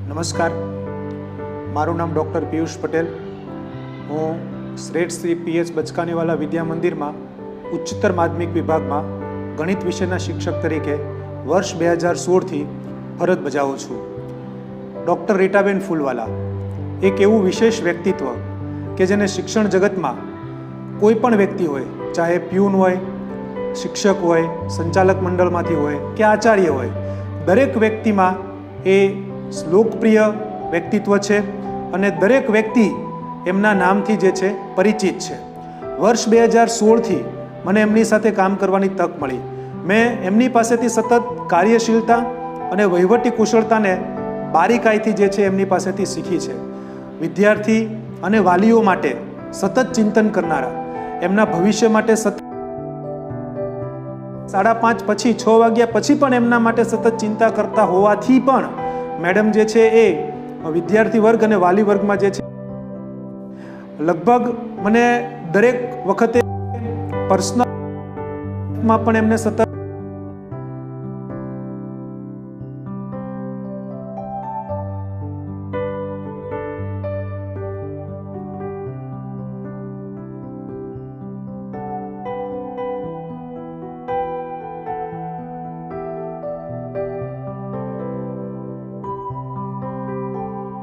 નમસ્કાર, મારું નામ ડૉક્ટર પિયુષ પટેલ. હું શ્રેષ્ઠ શ્રી પીએચ બચકાનીવાલા વિદ્યા મંદિરમાં ઉચ્ચતર માધ્યમિક વિભાગમાં ગણિત વિષયના શિક્ષક તરીકે વર્ષ 2016થી ફરજ બજાવું છું. ડૉક્ટર રીટાબેન ફૂલવાલા એક એવું વિશેષ વ્યક્તિત્વ કે જેને શિક્ષણ જગતમાં કોઈ પણ વ્યક્તિ હોય, ચાહે પ્યુન હોય, શિક્ષક હોય, સંચાલક મંડળમાંથી હોય કે આચાર્ય હોય, દરેક વ્યક્તિમાં એ લોકપ્રિય વ્યક્તિત્વ છે અને દરેક વ્યક્તિ એમના નામથી જે છે પરિચિત છે. વર્ષ 2016થી મને એમની સાથે કામ કરવાની તક મળી. મેં એમની પાસેથી સતત કાર્યશીલતા અને વહીવટી કુશળતાને બારીકાઈથી જે છે એમની પાસેથી શીખી છે. વિદ્યાર્થી અને વાલીઓ માટે સતત ચિંતન કરનારા, એમના ભવિષ્ય માટે સતત 5:30 પછી 6 વાગ્યા પછી પણ એમના માટે સતત ચિંતા કરતા હોવાથી પણ મેડમ જે છે એ વિદ્યાર્થી વર્ગ અને વાલી વર્ગમાં જે છે લગભગ મને દરેક વખતે પર્સનલમાં પણ એમને સતત